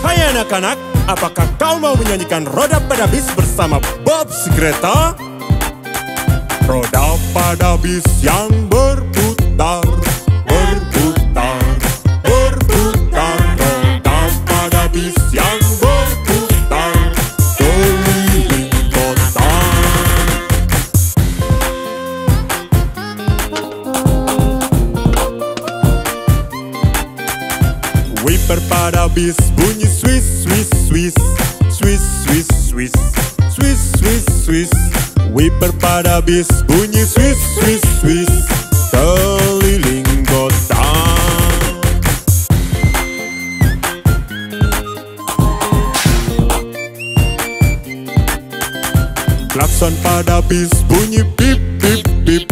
Hai anak-anak, apakah kau mau menyanyikan Roda pada Bis bersama Bob Greta? Roda pada bis yang berputar, berputar, berputar. Roda pada bis yang berputar keliling kota. Wiper pada bis bunyi swiss, swiss, swiss, swiss, swiss, swiss, swiss, swiss, swiss. Wiper pada bis bunyi swiss, swiss, swiss keliling kota. Klakson pada bis bunyi bip, bip, bip,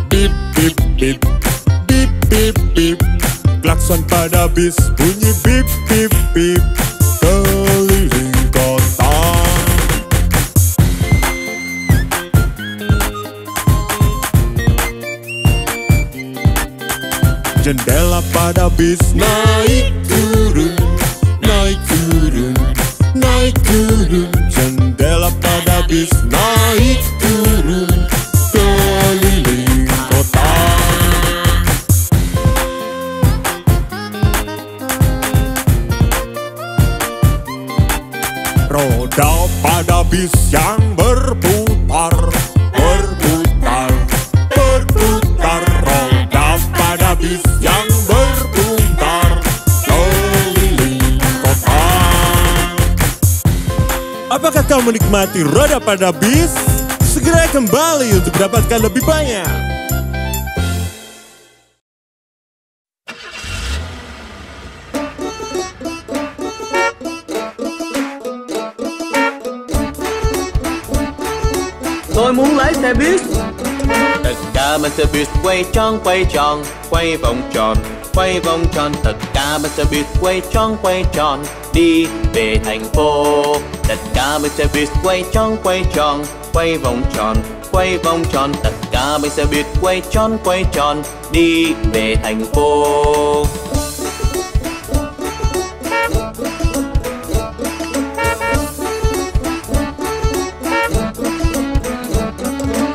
bip, bip, bip, bip, bip, bip. Klakson pada bis bunyi bip, bip, bip keliling kota. Jendela pada bis naik turun, naik turun, naik turun. Jendela pada bis naik turun keliling kota. Roda pada bis yang berputar, berputar, berputar. Roda pada bis yang berputar keliling kota. Apakah kau menikmati Roda pada Bis? Segera kembali untuk mendapatkan lebih banyak. Tôi muốn lái xe buýt. Tất cả bên xe buýt quay tròn, quay tròn, quay vòng tròn, quay vòng tròn. Tất cả bên xe buýt quay tròn, đi về thành phố. Tất cả bên xe buýt quay tròn, quay vòng tròn, quay vòng tròn. Tất cả bên xe buýt quay tròn, đi về thành phố.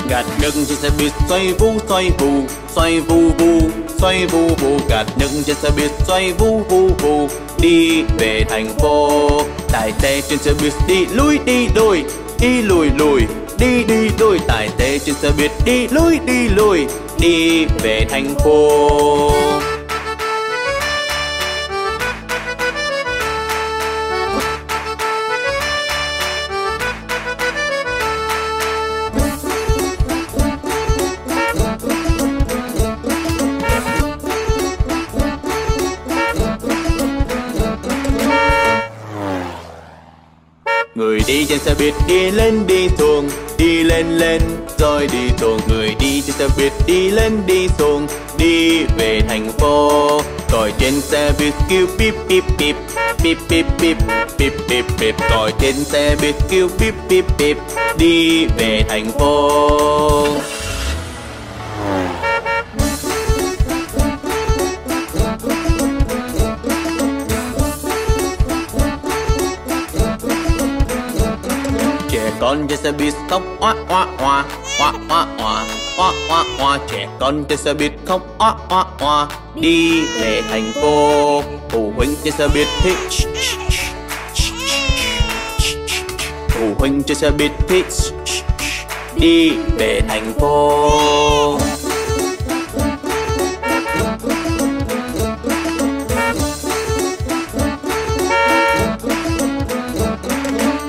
Gạt nước trên xe buýt xoay vu, xoay vù, xoay vu vu, xoay vu vu. Gạt nước trên xe buýt xoay vu vu vu, đi về thành phố. Tài xế trên xe buýt đi lui đi lùi, đi lùi lùi, đi đi lùi. Tài xế trên xe buýt đi lui đi lùi, đi về thành phố. Người đi trên xe buýt đi lên đi xuống, đi lên lên rồi đi xuống. Người đi trên xe buýt đi lên đi xuống, đi về thành phố. Còi trên xe buýt kêu bíp bíp bíp, bíp bíp bíp, bíp bíp bíp. Còi trên xe buýt kêu bíp bíp bíp, đi về thành phố. Con trên xe buýt khóc oa oa oa, oa oa oa, oa oa oa. Trẻ con trên xe buýt khóc oa oa oa, đi về thành phố. Phụ huynh trên xe buýt thích, phụ huynh trên xe buýt thích, đi về thành phố.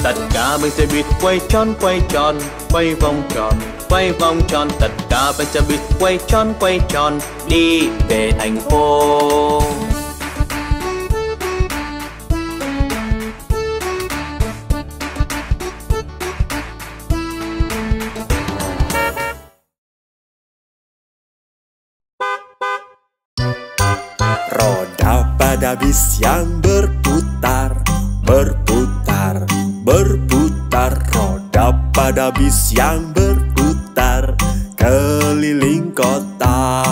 Tất cả bên xe buýt quay tròn, quay vòng tròn, quay vòng tròn. Tất cả bên xe buýt quay tròn, đi về thành phố. Roda pada bis yang berputar, berputar, berputar. Roda pada bis yang berputar keliling kota.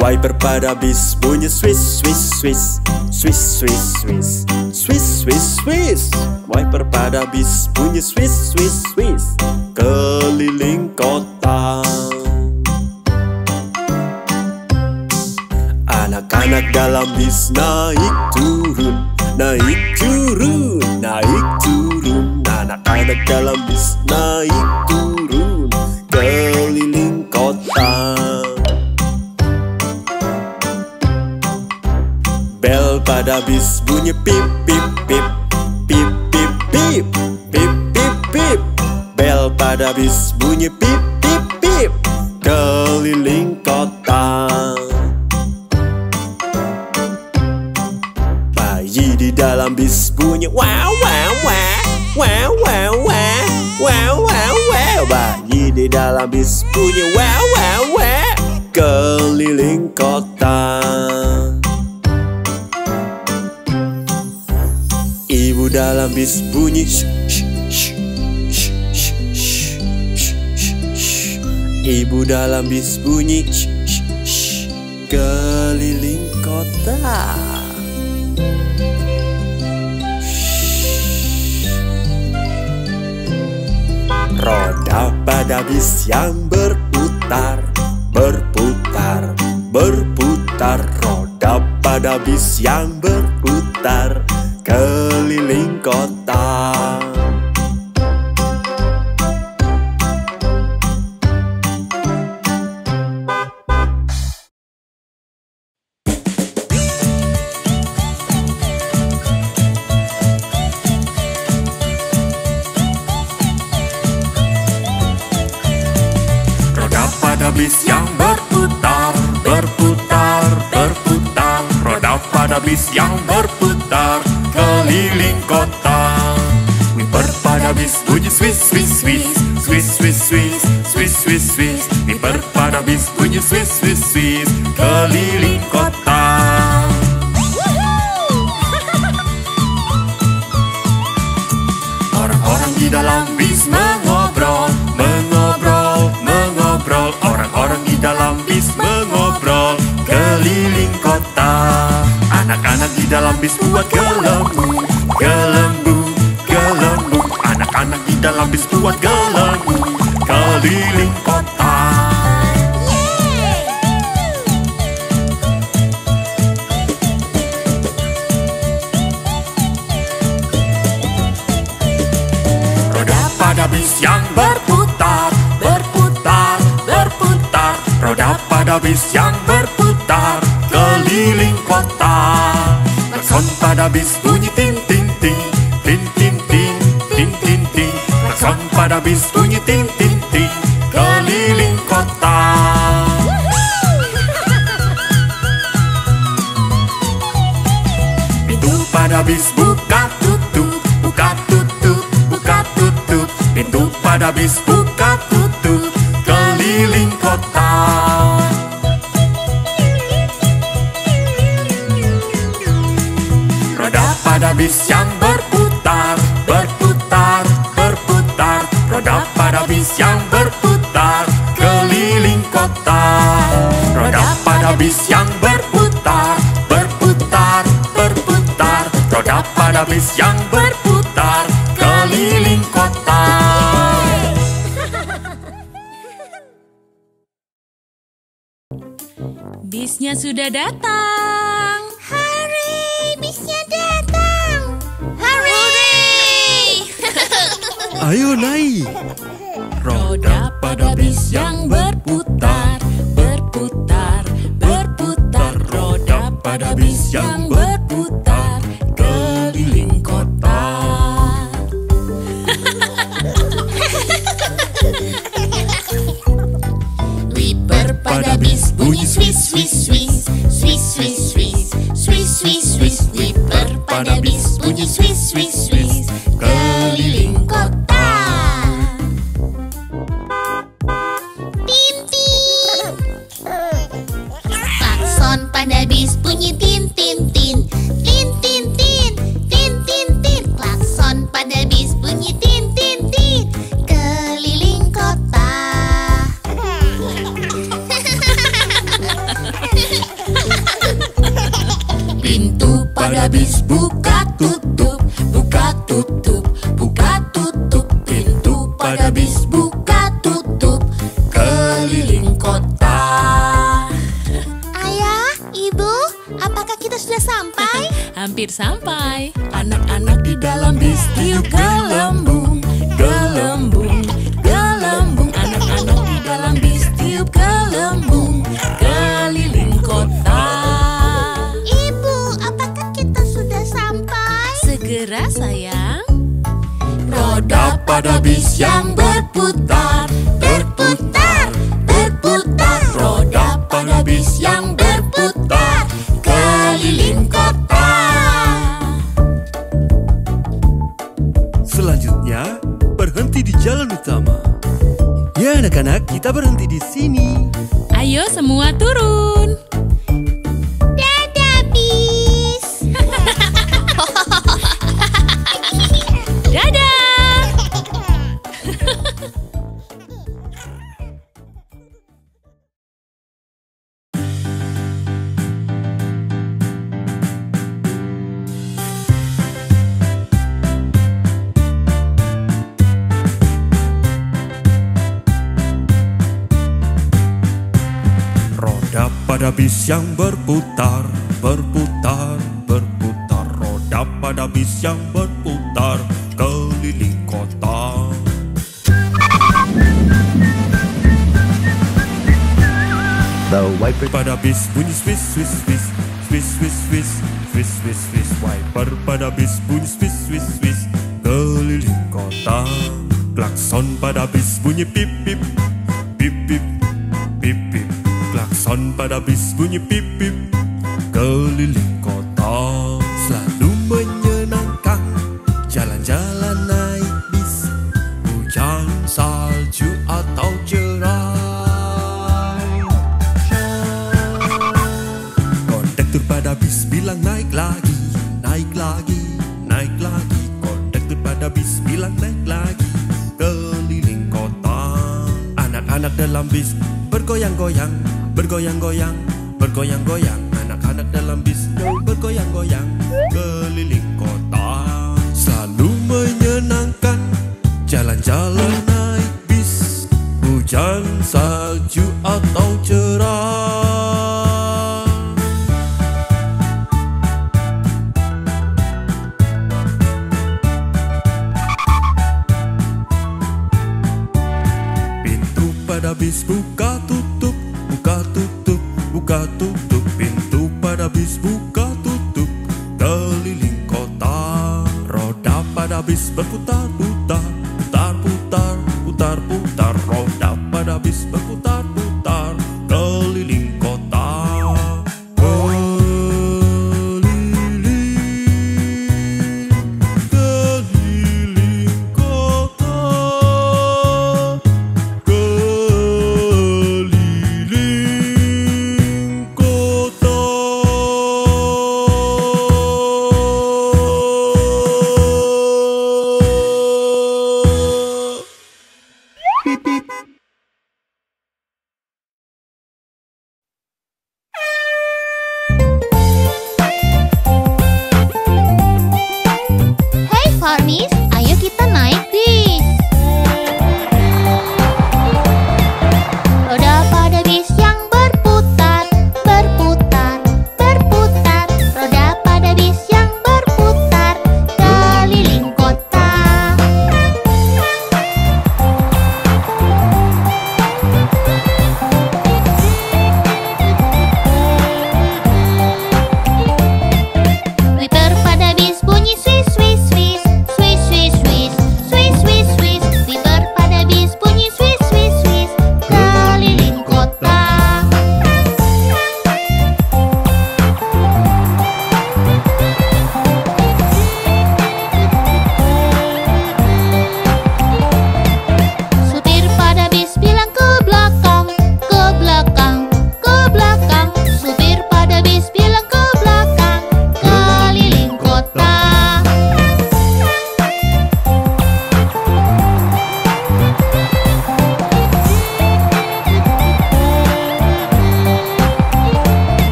Wiper pada bis bunyi swish swish swish, swish swish swish, swish swish swish. Wiper pada bis bunyi swish swish swish, keliling kota. Anak-anak dalam bis naik turun, naik turun, naik turun. Anak-anak dalam bis naik turun, keliling kota. Bel pada bis bunyi pip pip pip, pip pip pip, pip pip pip. Bel pada bis bunyi pip pip pip, keliling kota. Bayi di dalam bis bunyi wow wow wow, wow wow wow, wow wow wow. Bayi di dalam bis bunyi wow wow wow, keliling kota. Ibu dalam bis bunyi shh, shh, shh, shh, shh, shh, shh, shh. Ibu dalam bis bunyi shh, shh, shh, keliling kota. Roda pada bis yang berputar, berputar, berputar. Roda pada bis yang berputar, keliling kota. Roda pada bis yang berputar, berputar, berputar. Roda pada bis yang berputar, keliling kota. Wiper pada bis bunyi swish swish swish, swish swish swish, swish swish swish. Wiper pada bis bunyi swish swish swish, keliling kota. Orang-orang di dalam bis mengobrol, mengobrol, mengobrol. Orang-orang di dalam bis mengobrol, keliling kota. Anak-anak di dalam bis buat gelembung, gelembung, gelembung. Anak-anak di dalam bis buat gelembung, keliling kota. Roda pada bis yang berputar, berputar, berputar. Roda pada bis yang berputar, keliling kota. Klakson pada bis bunyi ting ting ting, ting ting ting, ting ting ting. Klakson pada bis bunyi ting ting ting, keliling kota. Pintu pada bis buka tutup, buka tutup, buka tutup. Pintu pada bis buka tutup, keliling kota. Roda pada bis yang berputar, berputar, berputar. Roda pada bis yang berputar, keliling kota. Roda pada bis yang berputar, berputar, berputar. Roda pada bis yang berputar, keliling kota. Bisnya sudah datang. Hooray, bisnya datang. Hooray! Ayo naik. Roda pada bis yang berputar, berputar, berputar. Roda pada bis yang berputar, keliling kota. Wiper pada bis bunyi swish swish swish, swish swish swish, swish swish swish. Wiper pada bis bunyi swish swish swish, keliling kota. Tin tin. Klakson pada bis bunyi tin tin tin, tin tin tin, tin tin tin. Klakson pada bis bunyi tin tin tin, keliling kota. pada bis, buka tutup, buka tutup, buka tutup. Pintu pada bis, buka tutup, keliling kota. Ayah, ibu, apakah kita sudah sampai? Hampir sampai. Anak-anak di dalam bis tiup gelembung, gelembung, gelembung. Anak-anak di dalam bis tiup gelembung, keliling kota. Ibu, apakah kita sudah sampai? Segera sayang. Roda pada bis yang berputar, berputar, berputar. Roda pada bis yang berputar, keliling kota. Selanjutnya, berhenti di jalan utama. Ya anak-anak, kita berhenti di sini. Ayo semua turun. Dadah bis. Dadah. Roda pada bis yang berputar, berputar, berputar. Roda pada bis yang berputar, keliling kota. The wiper Pada bis bunyi swish, swish, swish, swish, swish, swish, swish, swish, swish. Wiper pada bis bunyi swish, swish, swish, keliling kota. Klakson pada bis bunyi pip, pip, pip, pip, pip, pip. Klakson pada bis bunyi pip, pip, keliling kota. Selalu menyenangkan jalan-jalan naik bis, hujan, salju atau cerah. Kondektur pada bis bilang naik lagi, naik lagi, naik lagi. Kondektur pada bis bilang naik lagi, keliling kota. Anak-anak dalam bis bergoyang-goyang, bergoyang-goyang, bergoyang-goyang. Anak-anak dalam bis bergoyang-goyang, keliling kota. Selalu menyenangkan jalan-jalan naik bis, hujan, salju atau cerah. Pintu pada bis buka tutup, buka tutup, buka tutup. Pintu pada bis buka tutup, keliling kota. Roda pada bis berputar-putar, putar-putar, putar-putar. Roda pada bis berputar-putar, keliling kota. Keliling, keliling kota. Keliling kota.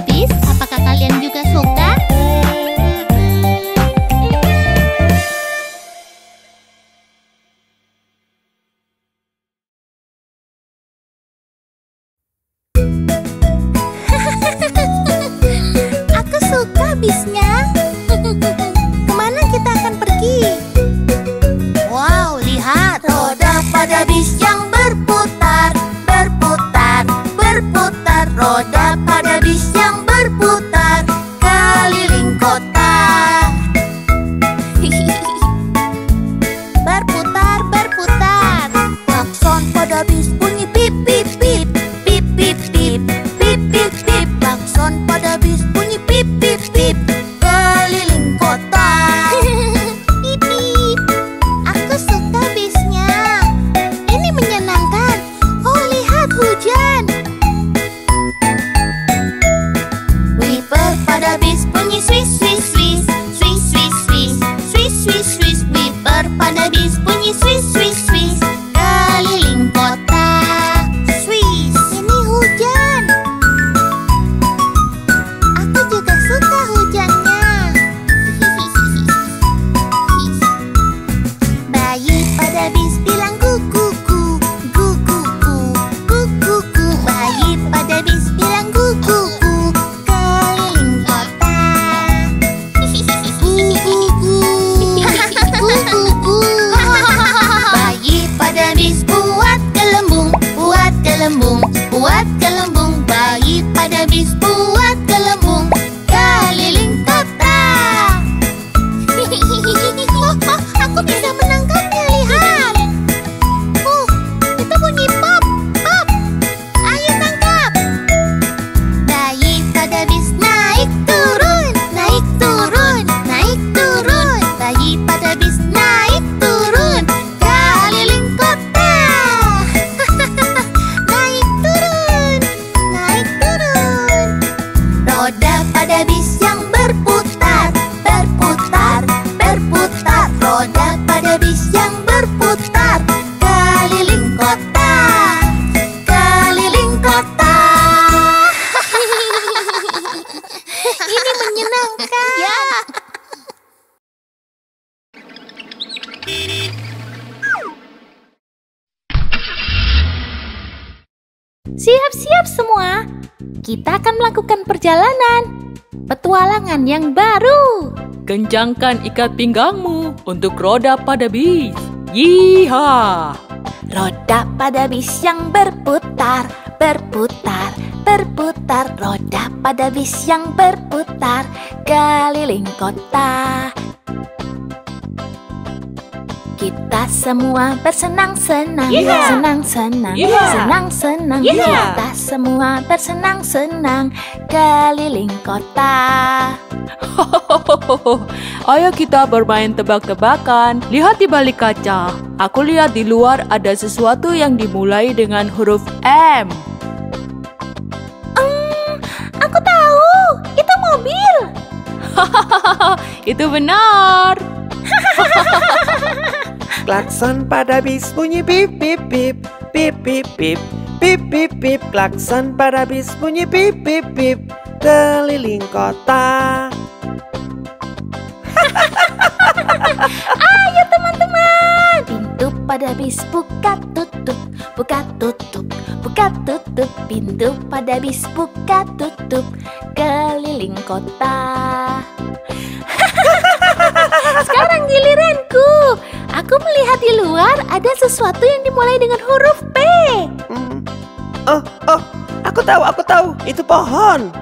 bis, apakah kalian juga suka? Aku suka bisnya. Kemana kita akan pergi? Wow, lihat roda pada bis yang berputar, berputar, berputar. Roda pada bis yang berputar keliling kota. Berputar, berputar. Klakson pada bis bunyi pip, pip, pip. Pip, pip, pip. Pip, pip, pip. Klakson pada bis bunyi pip, pip, pip. Keliling kota. Pip, pip. Aku suka bisnya. Ini menyenangkan. Oh, lihat hujan. Wiper pada bis bunyi swish, swish, swish. Swish, swish, swish. Swish, swish, swish. Wiper pada bis bunyi swish, swish, swish. Keliling kota. Swish. Ini hujan. Aku juga suka hujannya. Bayi pada bis bilang kukuku, kukuku, kukuku. Bayi pada bis bilang kukuku keliling kota. Kukuku, kukuku. Bayi pada bis buat gelembung, buat gelembung, buat gelembung. Bayi pada bis buat gelembung keliling kota. Aku bisa menangkapnya, lihat. Itu bunyi pop, pop. Ayo tangkap. Bayi pada bis naik turun, naik turun, naik turun. Bayi pada bis naik turun keliling kota. Naik turun, naik turun. Roda pada bis yang berputar, berputar, berputar. Roda pada bis yang berputar keliling kota, keliling kota. Ini menyenangkan. Ya. Siap-siap semua. Kita akan melakukan perjalanan, petualangan yang baru. Kencangkan ikat pinggangmu untuk roda pada bis. Yiha! Roda pada bis yang berputar, berputar, berputar. Roda pada bis yang berputar keliling kota. Kita semua bersenang-senang, senang-senang, senang-senang. Kita semua bersenang-senang keliling kota. Ayo kita bermain tebak-tebakan. Lihat di balik kaca. Aku lihat di luar ada sesuatu yang dimulai dengan huruf M. Aku tahu, itu mobil. Itu benar. Klakson pada bis bunyi pip, pip, pip. Pip, pip, pip. Pip, pip, pip. Klakson pada bis bunyi pip, pip, pip. Keliling kota. Ayo teman-teman. Pintu pada bis buka tutup, buka tutup, buka tutup. Pintu pada bis buka tutup keliling kota. Sekarang giliranku. Aku melihat di luar ada sesuatu yang dimulai dengan huruf P. Oh, aku tahu. Itu pohon.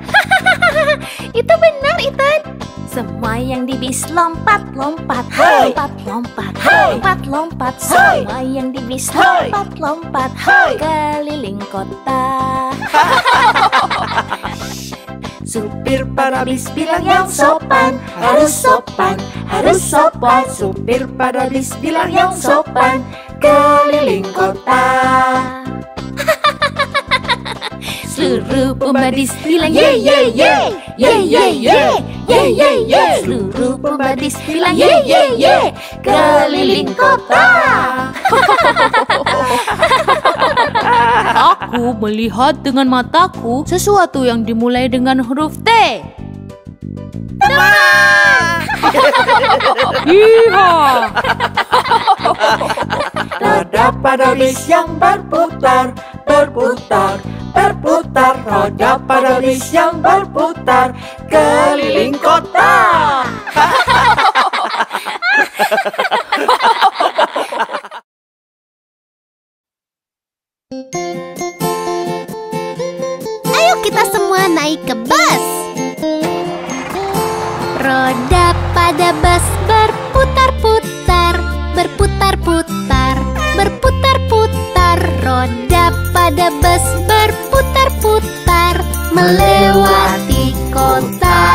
Itu benar, Ethan. Semua yang di bis lompat, lompat, lompat, lompat, lompat, lompat. Semua yang di bis lompat, lompat, keliling kota. Supir pada bis bilang yang sopan, harus sopan, harus sopan. Supir pada bis bilang yang sopan, keliling kota. Seluruh pembadis bilang ye ye ye, ye ye ye, ye ye ye. Seluruh pembadis bilang ye ye ye, keliling kota. Aku Aku melihat dengan mataku sesuatu yang dimulai dengan huruf T. Iya. Roda pada bis yang berputar, berputar, berputar. Roda pada bis yang berputar keliling kota. Ayo kita semua naik ke bus. Roda pada bus berputar-putar, berputar-putar, berputar-putar. Roda pada bus berputar-putar melewati kota.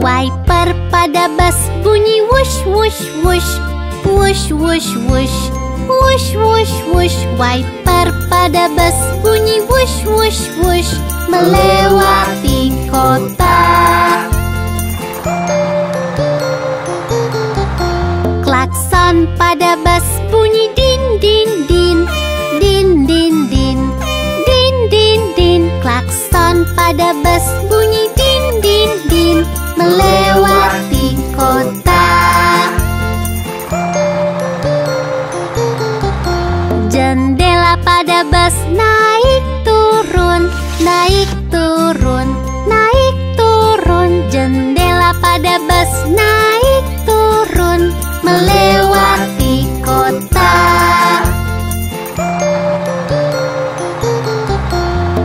Wiper pada bus bunyi wush wush wush, wush wush wush, wush wush wush. Wiper pada bus bunyi wush wush wush melewati kota. Klakson pada bus bunyi din din din, din din din, din din din. Klakson pada bus bunyi din din din melewati kota. Jendela pada bus naik turun, naik turun, naik turun. Jendela pada bus naik turun melewati kota.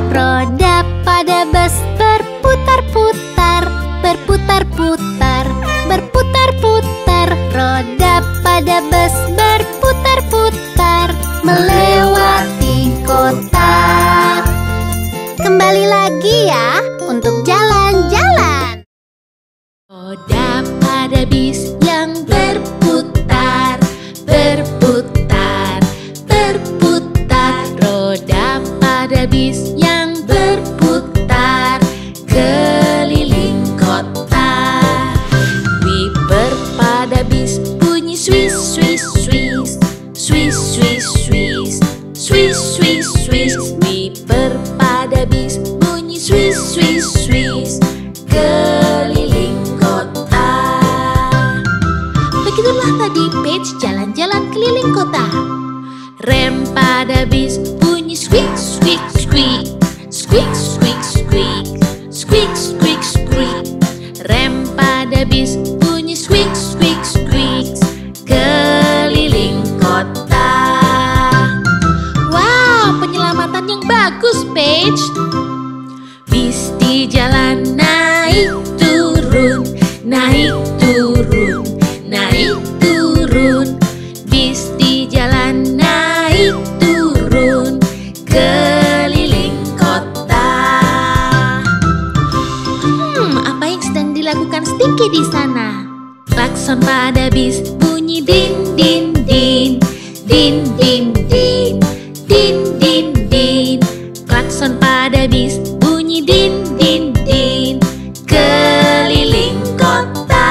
Roda pada bus berputar-putar, berputar-putar, berputar-putar. Roda pada bus berputar-putar melewati kota. Kembali lagi ya untuk jalan-jalan. Roda pada bis yang berputar, berputar, berputar. Roda pada bis yang berputar keliling kota. Wiper pada bis bunyi swish swish swish, swish swish swish, swish swish swish. Wiper pada bis bunyi swish swish swish keliling kota. Begitulah tadi page jalan-jalan keliling kota. Rem pada bis bunyi squeak squeak squeak, squeak squeak squeak, squeak squeak squeak. Rem pada bis bunyi squeak squeak squeak keliling kota. Wow, penyelamatan yang bagus, Paige. Bis di jalan naik turun, naik turun, naik turun. Bis di jalan naik turun keliling kota. Apa yang sedang dilakukan Stinky di sana? Klakson pada bis bunyi din din din, din din din, din din din. Klakson pada bis bunyi din din din keliling kota.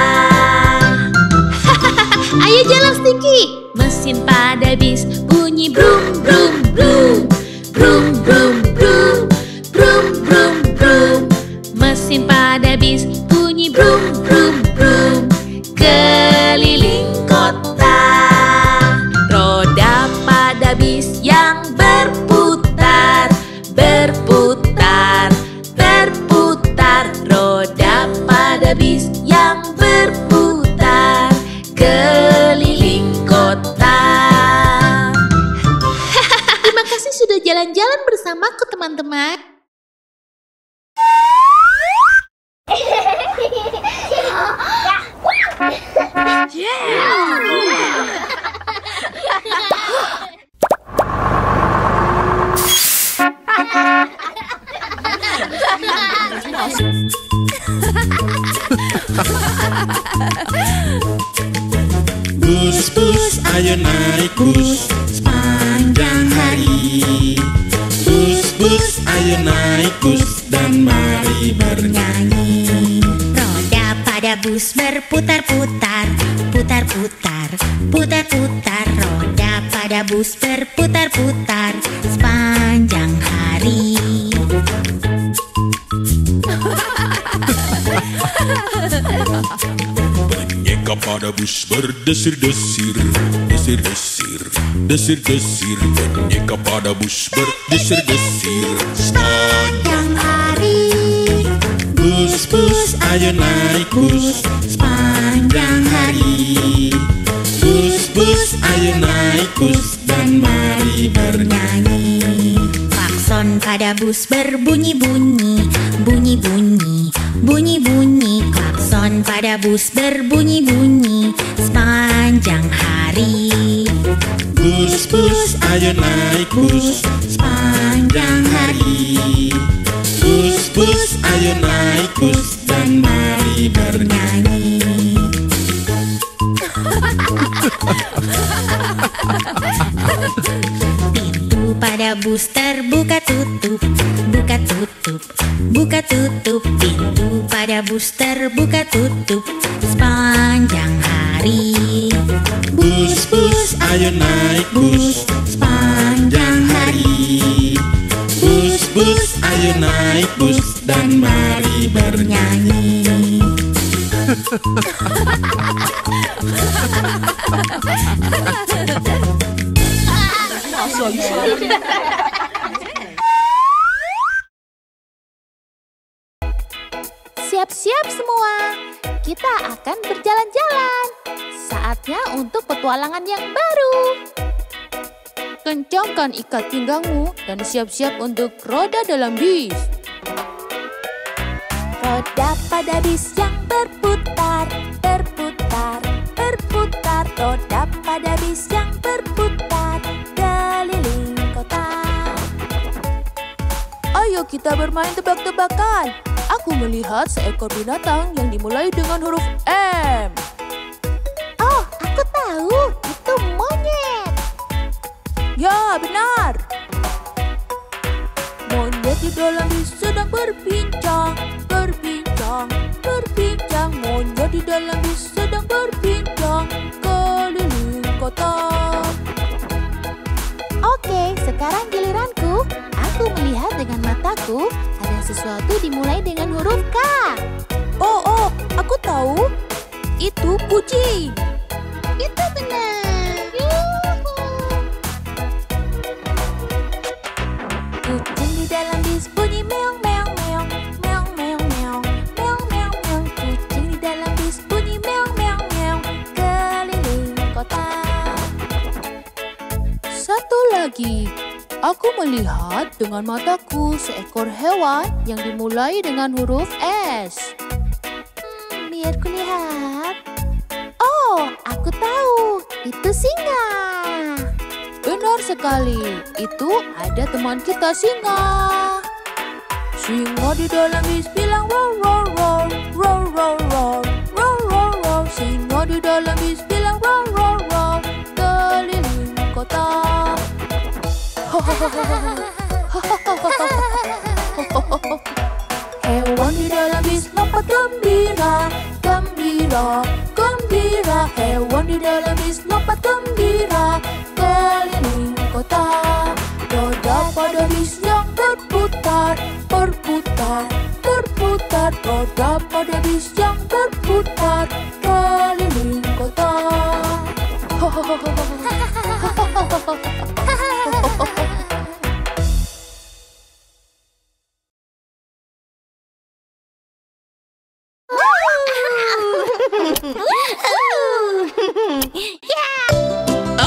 Ayo jalan Stinky. Mesin pada bis bunyi brum brum brum, brum brum brum, brum brum brum. Mesin pada bis bunyi brum brum brum keliling kota. Roda pada bis yang berputar, berputar, berputar. Roda pada bis yang berputar keliling kota. Terima kasih sudah jalan-jalan bersamaku teman-teman. Bus, bus, ayo naik bus sepanjang hari. Bus, bus, ayo naik bus dan mari bernyanyi. Roda pada bus berputar-putar, putar-putar, putar-putar. Roda pada bus berputar-putar sepanjang hari. Boneka pada bus berdesir-desir, desir-desir, desir-desir. Boneka pada bus berdesir-desir sepanjang hari. bus, bus, ayo naik bus Sepanjang hari. Bus, bus, ayo naik bus dan mari bernyanyi. Klakson pada bus berbunyi-bunyi, bunyi-bunyi, bunyi-bunyi. Klakson pada bus berbunyi-bunyi sepanjang hari. Bus, bus, ayo naik bus Sepanjang hari. Bus, bus, ayo naik bus dan mari bernyanyi. Pintu pada bus terbuka tutup, buka tutup, buka tutup. Pintu pada bus terbuka tutup sepanjang hari. Bus, bus, ayo naik bus Sepanjang hari. Bus, bus, ayo naik bus dan mari bernyanyi. Siap-siap semua, kita akan berjalan-jalan. Saatnya untuk petualangan yang baru. Kencangkan ikat pinggangmu dan siap-siap untuk roda dalam bis. Roda pada bis yang berputar, berputar, berputar. Roda pada bis yang berputar keliling kota. Ayo kita bermain tebak-tebakan. Aku melihat seekor binatang yang dimulai dengan huruf M. Oh, aku tahu, itu monyet. Ya, benar. Monyet di dalam bis sedang berbincang, berbincang, berbincang. Monyet di dalam bis sedang berbincang keliling kota. Oke, sekarang giliranku. Aku melihat dengan mataku ada sesuatu dimulai dengan huruf K. Oh, aku tahu. Itu kucing. Itu benar. Yuhu. Kucing di dalam bis bunyi meong meong meong, meong meong meong, meong meong meong. Kucing di dalam bis bunyi meong meong meong keliling kota. Satu lagi. Aku melihat dengan mataku seekor hewan yang dimulai dengan huruf S. Biar kulihat. Oh, aku tahu. Itu singa. Benar sekali. Itu ada teman kita singa. Singa di dalam bis bilang roar roar roar, roar roar roar, roar roar roar. Singa di dalam bis bilang roar roar roar keliling kota. Hewan di dalam bis lompat gembira, gembira, gembira. Hewan di dalam bis lompat gembira keliling kota. Roda pada bis yang berputar, berputar, berputar. Roda pada bis yang berputar keliling kota.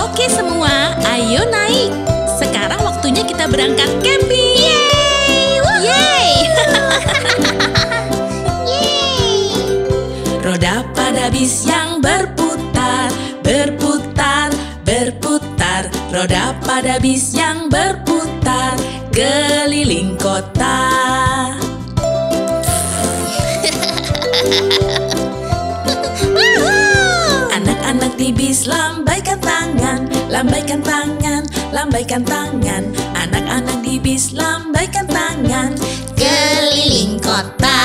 Oke semua, ayo naik. Sekarang waktunya kita berangkat camping. Yeay! Roda pada bis yang berputar, berputar, berputar. Roda pada bis yang berputar keliling kota. Anak-anak di bis lambaikan tangan, lambaikan tangan, lambaikan tangan. Anak-anak di bis lambaikan tangan keliling kota.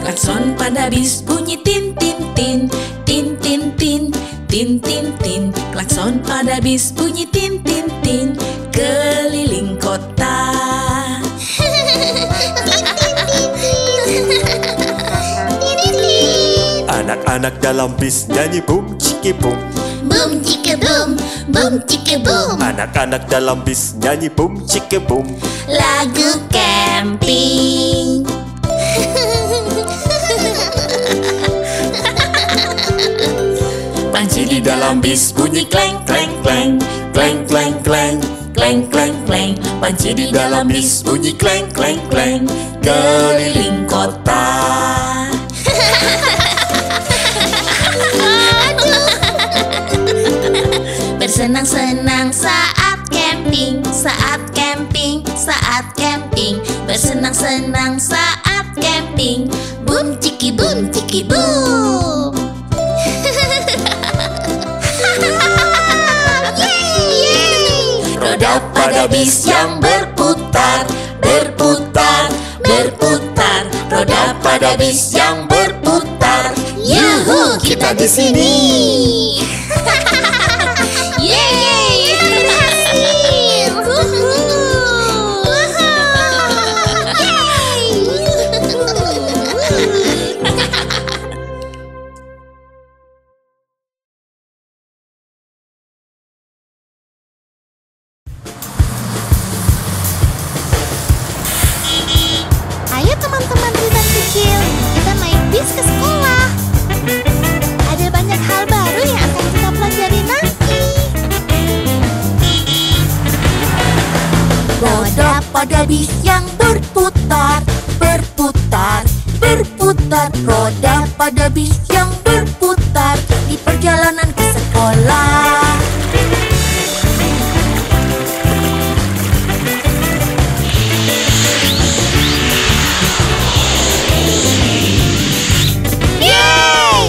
Klakson pada bis bunyi tin Klakson pada bis bunyi tin tin tin, keliling kota. Anak-anak dalam bis nyanyi boom ciki boom. Boom cike boom, boom cike boom. Anak-anak dalam bis nyanyi boom ciki boom. Lagu camping. Panci di dalam bis bunyi kleng kleng kleng, kleng kleng kleng, kleng kleng kleng. Panci di dalam bis bunyi kleng kleng kleng, keliling kota. Bersenang-senang saat camping, saat camping, saat camping. Bersenang-senang saat camping. Boom ciki boom ciki boom. Roda pada bis yang berputar, berputar, berputar. Roda pada bis yang berputar. Yuhu, kita di sini. Yeay, berhasil. Ayo teman-teman Triton kecil, kita naik bis ke sekolah. Ada banyak hal baru yang akan kita pelajari nanti. Roda pada bis yang berputar, berputar, berputar. Roda pada bis yang berputar di perjalanan ke sekolah. Yeay!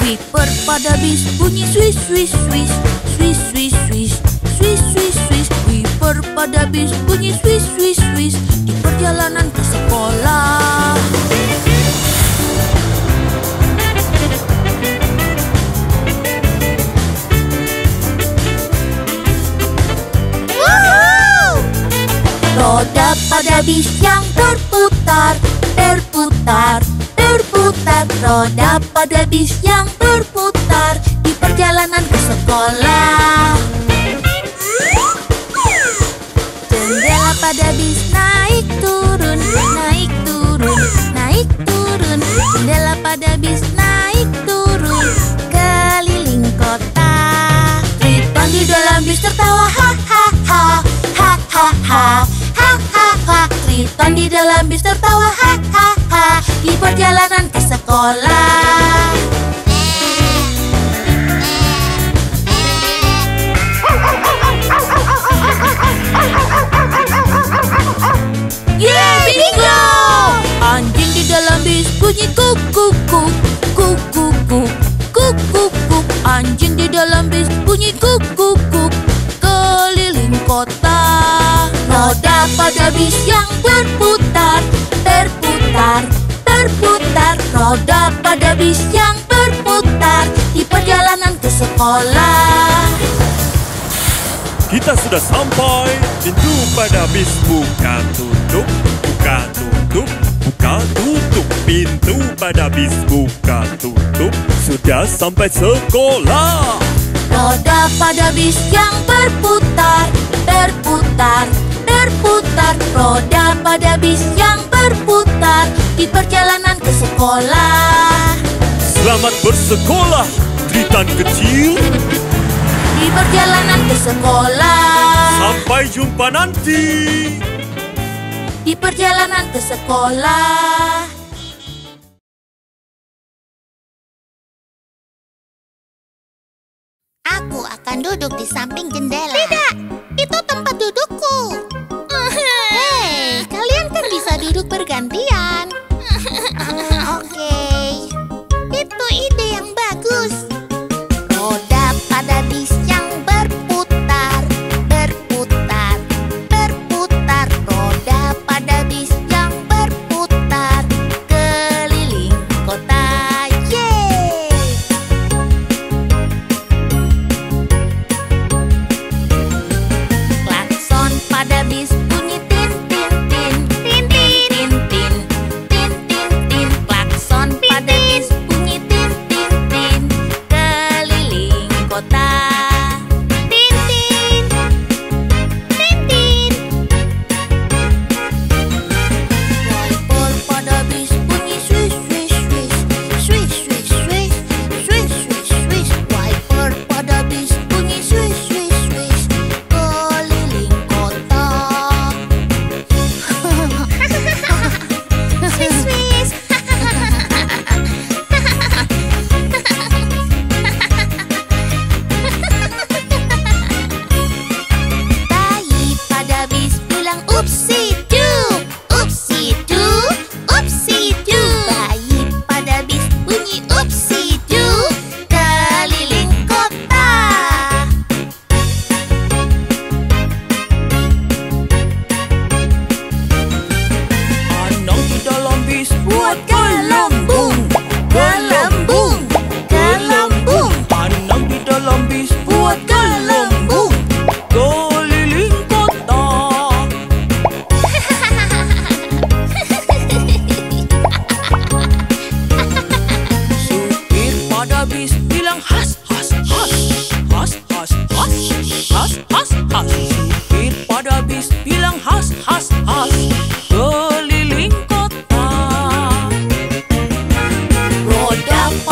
Wiper pada bis bunyi swish swish swish, swish swish swish, swish swish swish. Wiper pada bis bunyi swish swish swish di perjalanan ke sekolah. Roda pada bis yang berputar, berputar, berputar. Roda pada bis yang berputar di perjalanan ke sekolah. Jendela pada bis naik turun, naik turun, naik turun. Jendela pada bis naik turun, keliling kota. Triton di dalam bis tertawa ha ha ha, ha ha ha, ha ha ha. Triton di dalam bis tertawa ha ha ha di perjalanan ke sekolah. Yeay, bingo! Anjing di dalam bis bunyi kuk kuk kuk, kuk kuk kuk, kuk kuk kuk. Anjing di dalam bis bunyi kuk kuk kuk, keliling kota. Roda pada bis yang berputar, berputar, berputar. Roda pada bis yang berputar di perjalanan ke sekolah. Kita sudah sampai. Pintu pada bis buka tutup, buka tutup, buka tutup. Pintu pada bis buka tutup. Sudah sampai sekolah. Roda pada bis yang berputar, berputar, berputar. Roda pada bis yang berputar di perjalanan ke sekolah. Selamat bersekolah, Triton kecil. Di perjalanan ke sekolah. Sampai jumpa nanti. Di perjalanan ke sekolah. Aku akan duduk di samping jendela. Tidak, itu tempat dudukku. Hei, kalian kan bisa duduk bergantian. Oke, itu ide yang bagus. Roda pada bis yang berputar,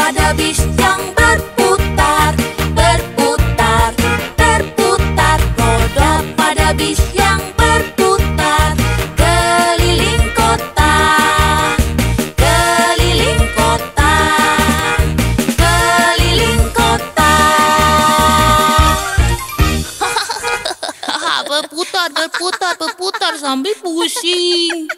pada bis yang berputar, berputar, berputar. Roda pada bis yang berputar keliling kota, keliling kota, keliling kota. Berputar, berputar, berputar sambil pusing.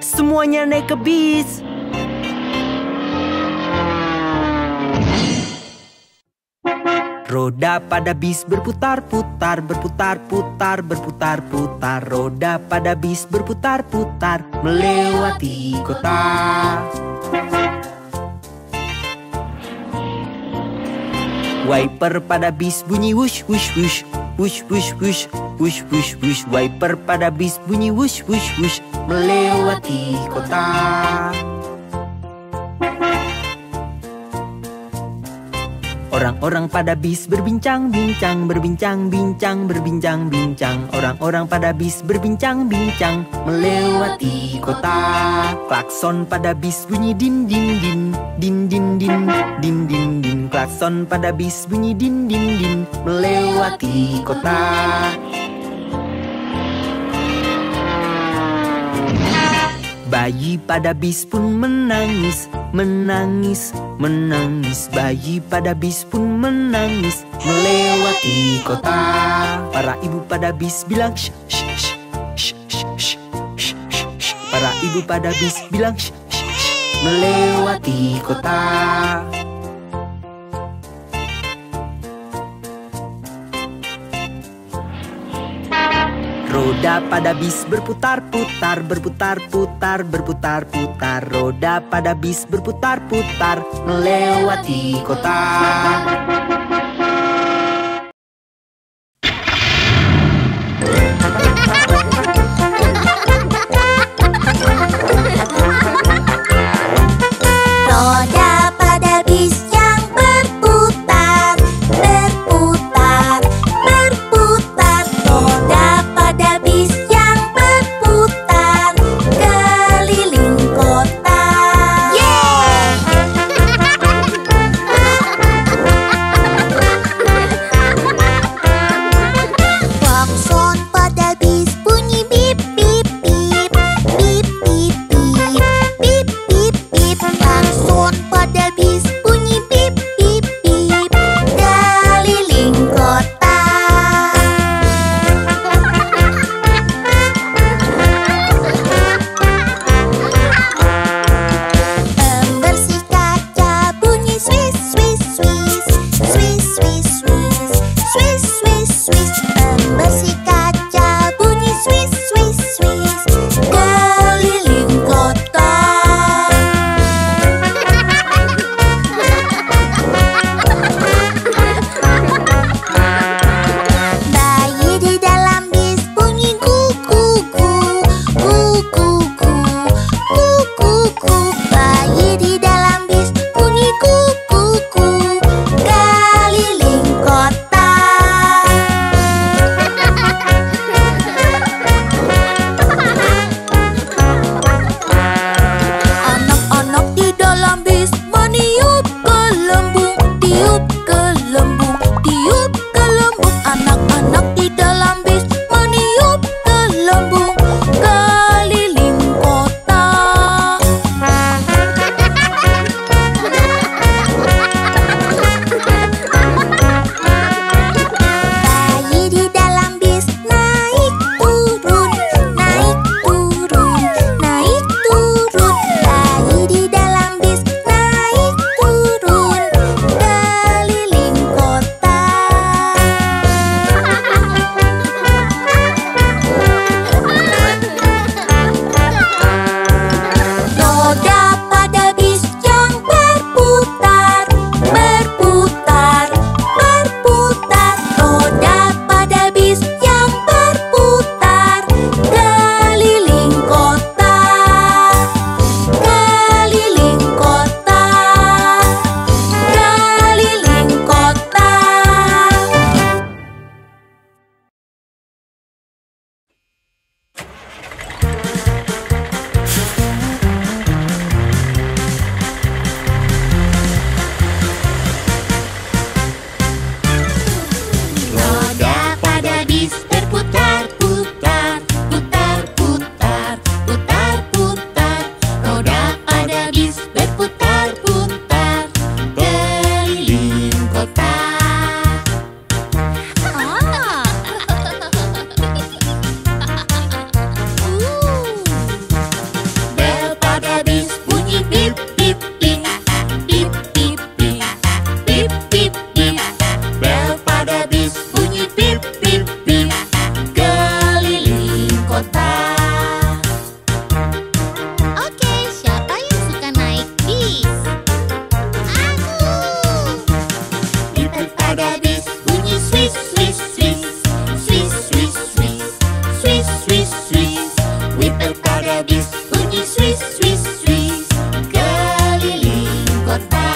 Semuanya naik ke bis. Roda pada bis berputar-putar, berputar-putar, berputar-putar. Roda pada bis berputar-putar melewati kota. Wiper pada bis bunyi wush wush wush, wush wush wush, wush wush wush. Wiper pada bis bunyi wush wush wush melewati kota. Orang-orang pada bis berbincang-bincang, berbincang-bincang, berbincang-bincang. Orang-orang pada bis berbincang-bincang melewati kota. Klakson pada bis bunyi din din din, din din din, din din din. Klakson pada bis bunyi din din din melewati kota. Bayi pada bis pun menangis, menangis, menangis. Bayi pada bis pun menangis melewati kota. Para ibu pada bis bilang shh, shh, shh, shh, shh, shh, shh, shh, shh. Para ibu pada bis bilang shh, shh, shh, melewati kota. Roda pada bis berputar-putar, berputar-putar, berputar-putar. Roda pada bis berputar-putar melewati kota. Roda pada bis yang berputar, berputar, berputar. Roda pada bis yang berputar keliling kota. Yeay! pada bis bunyi swish, swish, swish, keliling kota.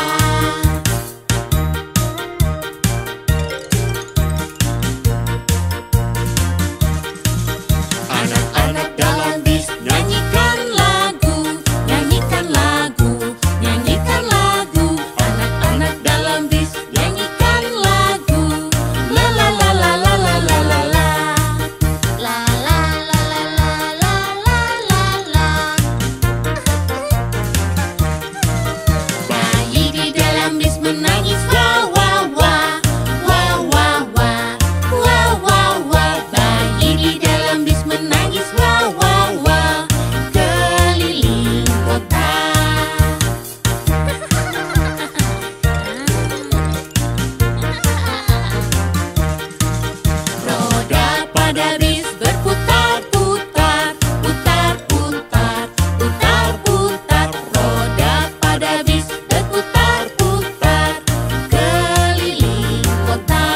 Anak-anak dalam bis nyanyikan lagu, nyanyikan lagu, nyanyikan lagu. Anak-anak dalam bis nyanyikan lagu. La la la la la la la la la. La la la la la la la la la. Bayi di dalam bis menangis wah wah wah, wah wah wah, wah wah wah. Bayi di dalam bis menangis wah wah wah, keliling kota. Roda pada bis berputar-putar, putar-putar, putar-putar. Roda pada bis berputar-putar, keliling kota.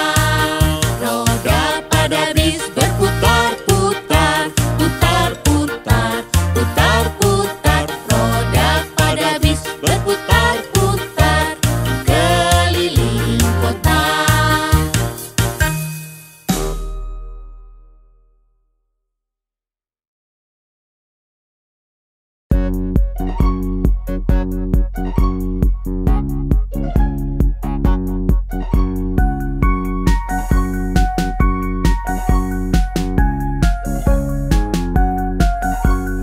Roda pada bis berputar-putar, putar-putar, putar-putar. Roda pada bis berputar-putar, keliling kota.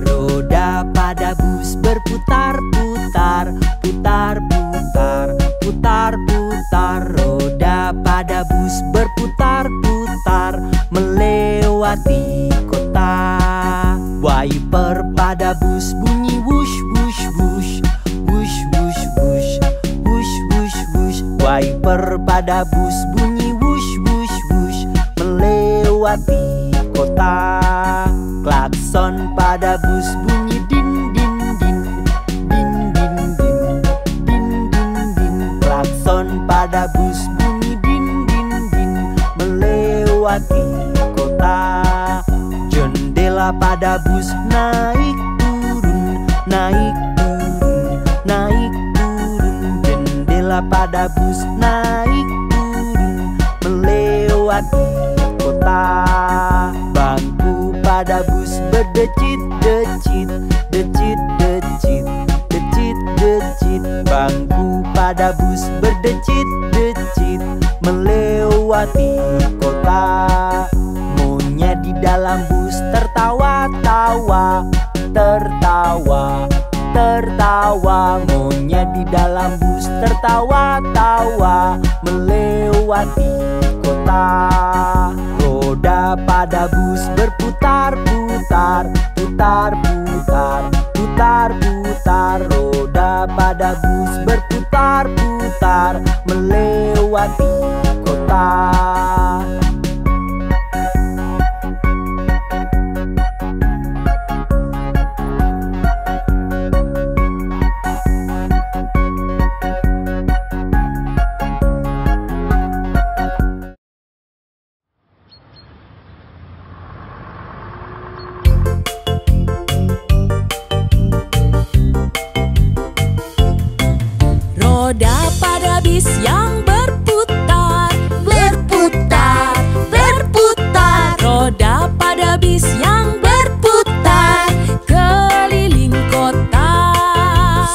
Roda pada bus berputar-putar, putar-putar, putar-putar. Roda pada bus berputar-putar melewati kota. Wiper pada bus bunyi wush, wush, wush, wush, wush, wush, wush, wush, wush. Wiper pada bus bunyi wush, wush, wush melewati kota. Klakson pada bus bunyi din din din, din din din, din din din. Klakson pada bus bunyi din din din melewati kota. Jendela pada bus naik turun, naik turun, naik turun. Jendela pada bus naik turun melewati kota. Bangku pada bus berdecit-decit, decit-decit, decit-decit. Bangku pada bus berdecit-decit melewati kota. Monyet di dalam bus tertawa-tawa, tertawa, tertawa. Monyet di dalam bus tertawa-tawa melewati kota. Roda pada bus berputar-putar, putar-putar, putar-putar. Roda pada bus berputar-putar melewati kota. Roda pada bis yang berputar, Berputar, berputar. roda pada bis yang berputar keliling kota.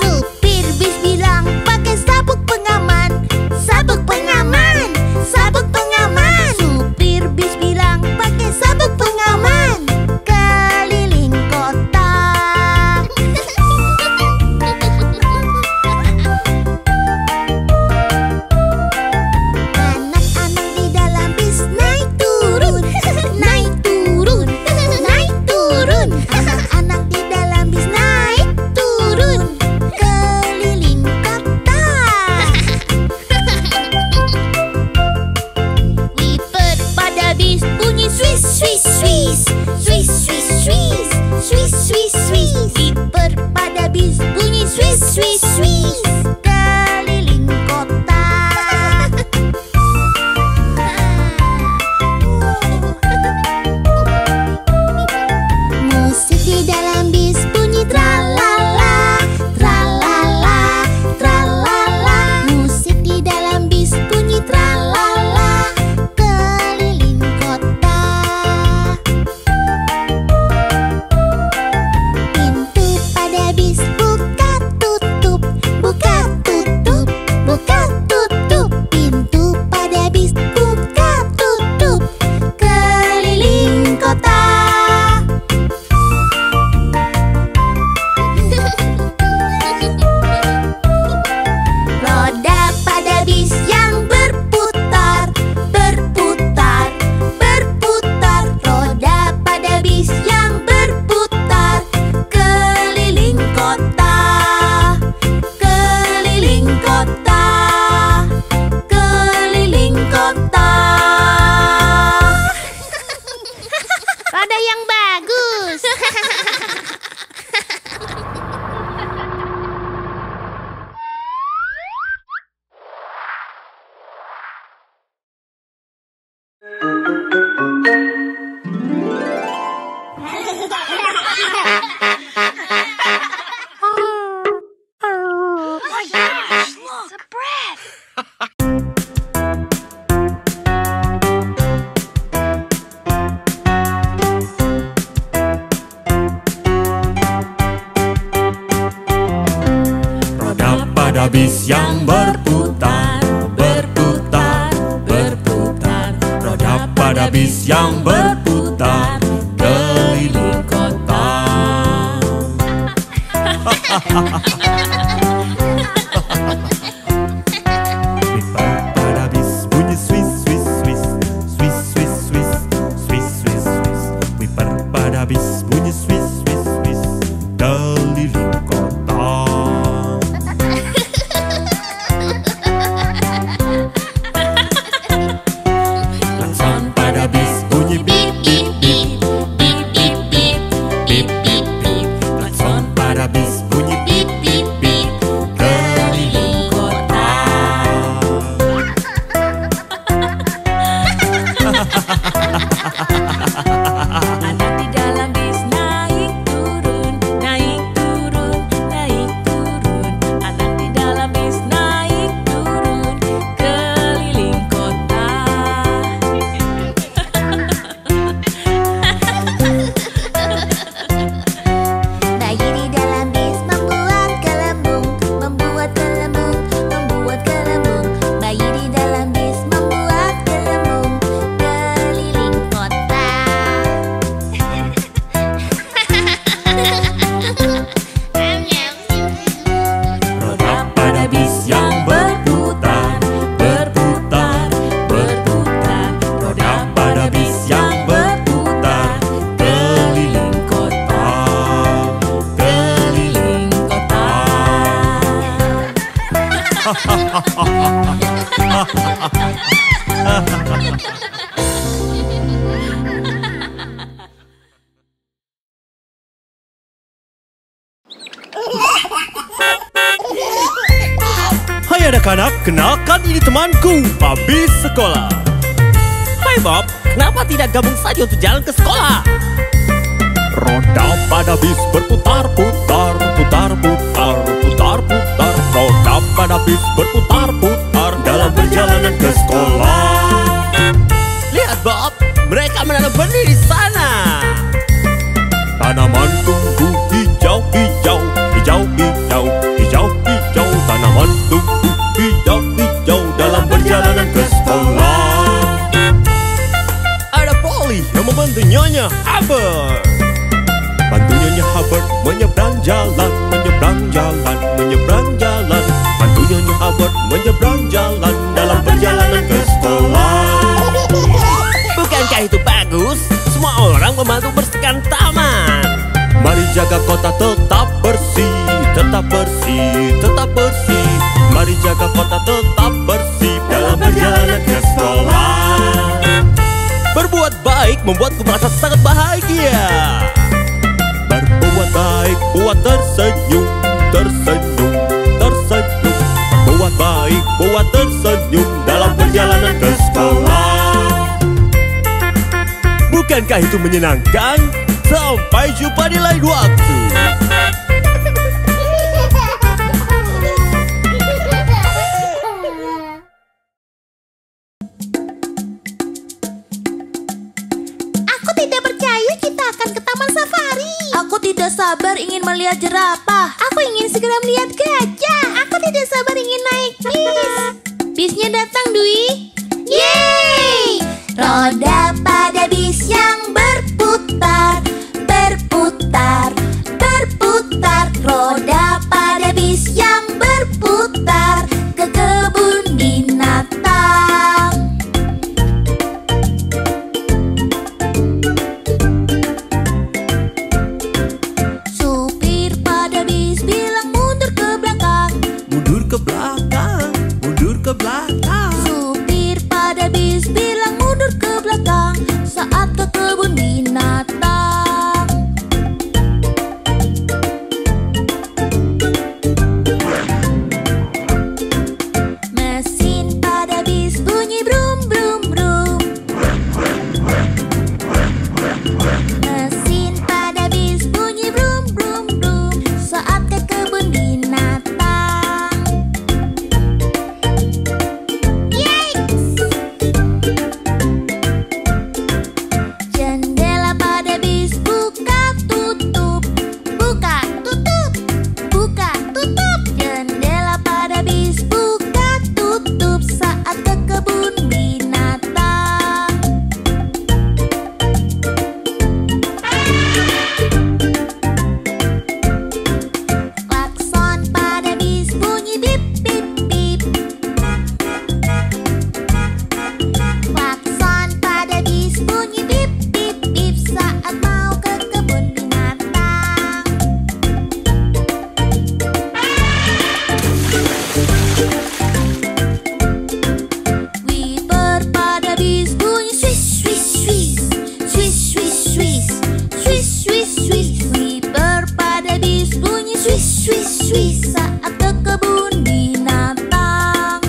Supir bis bilang pakai sabuk pengaman, sabuk pengaman, sabuk pengaman. Supir bis bilang pakai sabuk pengaman, keliling kota. Anak-anak di dalam bis naik turun, naik turun, naik turun. Anak-anak di dalam bis naik turun, keliling kota. Wiper pada bis bunyi swish, swish, swish, swish, swish, swish, swish, swish, swish. Wiper pada bis bunyi swish, swish, swish, keliling kota. Musik di dalam bis bunyi pada bis yang berputar, berputar, berputar. Roda pada bis yang berputar keliling kota. Piper pada bis bunyi swiss, swiss, swiss, swiss, swiss, swiss, swiss, swiss, swiss. Piper pada bis bunyi swiss, swiss, swiss keliling kota. Klakson pada bis bunyi bip, bip, bip, bip, bip, bip, bip, bip, bip. Klakson pada bis bunyi bip, bip, bip keliling kota. Anak di dalam bis naik turun, naik turun, naik turun. Anak di dalam bis naik turun keliling kota. Bayi di dalam bis membuat gelembung, membuat gelembung, membuat gelembung. Bayi di dalam bis membuat gelembung keliling kota. Roda pada bis yang berputar, berputar, berputar. Roda pada bis yang berputar keliling kota, keliling kota. Hai anak-anak, kenalkan ini temanku, Babis Sekolah. Hai Bob, kenapa tidak gabung saja untuk jalan ke sekolah? Roda pada bis berputar-putar, putar-putar, putar-putar. Roda pada bis berputar-putar dalam perjalanan ke sekolah. Lihat Bob, mereka menanam benih di sana. Tanaman tumbuh hijau-hijau, hijau-hijau, hijau-hijau. Tanaman tumbuh hijau-hijau dalam perjalanan ke sekolah. Ada Polly yang membantu Nyonya Hubbard. Bantu Nyonya Hubbard menyeberang jalan, menyeberang jalan, menyeberang jalan. Bantu Nyonya Hubbard menyeberang jalan dalam perjalanan ke sekolah. Bukankah itu bagus? Semua orang membantu bersihkan taman. Mari jaga kota tetap bersih, tetap bersih, tetap bersih. Mari jaga kota tetap bersih dalam perjalanan ke sekolah. Berbuat baik membuatku merasa sangat bahagia. Berbuat baik, buat tersenyum, tersenyum, tersenyum. Berbuat baik, buat tersenyum dalam perjalanan ke sekolah. Bukankah itu menyenangkan? Sampai jumpa di lain waktu. Aku tidak percaya kita akan ke taman safari. Aku tidak sabar ingin melihat jerapah. Aku ingin segera melihat gajah. Aku tidak sabar ingin naik bis. Bisnya datang, Dwi. Yeay! Roda pada bis yang berputar, berputar, berputar. Roda pada bis yang berputar ke kebun binatang. Supir pada bis bilang mundur ke belakang. Mundur ke belakang, mundur ke belakang. Supir pada bis bilang mundur ke belakang. Swish, swish, swish saat ke kebun binatang.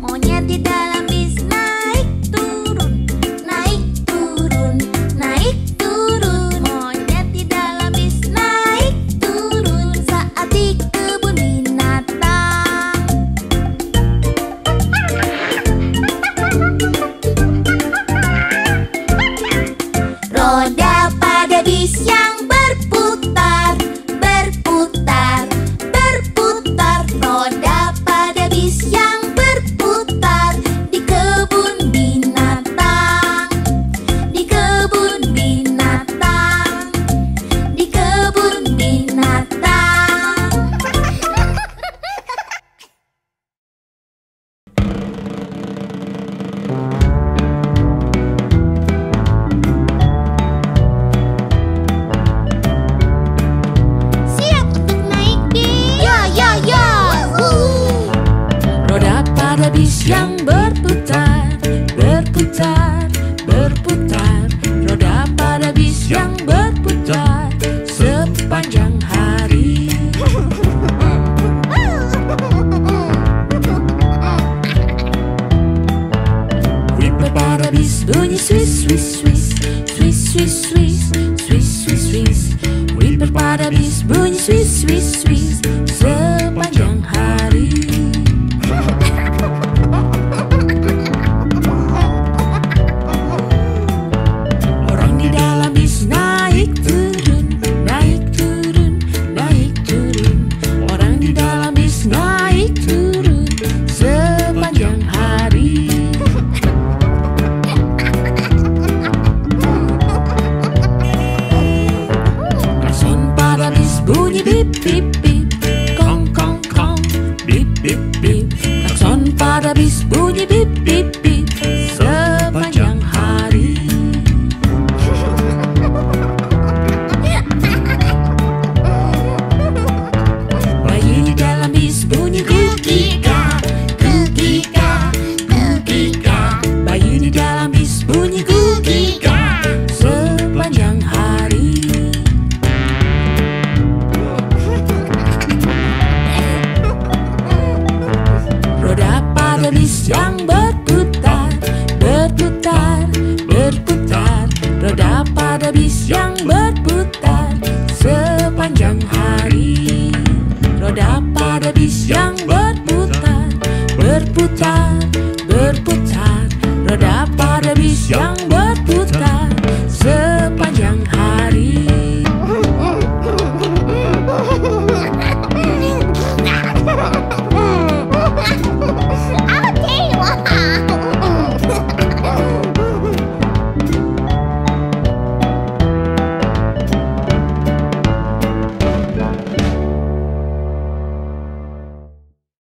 Monyet di dalam bis naik turun, naik turun, naik turun. Monyet di dalam bis naik turun saat di kebun binatang. Roda pada bis yang berputar, berputar, berputar. Roda pada bis yang berputar di kebun binatang, di kebun binatang, di kebun binatang. Siap untuk naik bis? Ya, ya, ya. Roda pada bis yang berputar, berputar, berputar. Roda pada bis yang berputar sepanjang hari. Wiper pada bis bunyi swish, swish, swish, swish, swish, swish, swish, swish, swish. Wiper pada bis bunyi swish, swish, swish sepanjang hari. Orang di dalam bis naik turun, naik turun, naik turun. Orang di dalam bis naik turun sepanjang hari. Klakson pada bis bunyi bip bip bip, kong kong kong, bip bip bip. Klakson pada bis bunyi bip bip bip sepanjang hari. Bayi di dalam bis bunyi gugika, gugika, gugika. Bayi di dalam bis bunyi gugika sepanjang hari. Roda pada bis yang berputar, berputar, berputar. Roda pada bis yang berputar sepanjang hari. Roda pada bis yang berputar, berputar, berputar. Roda pada bis yang berputar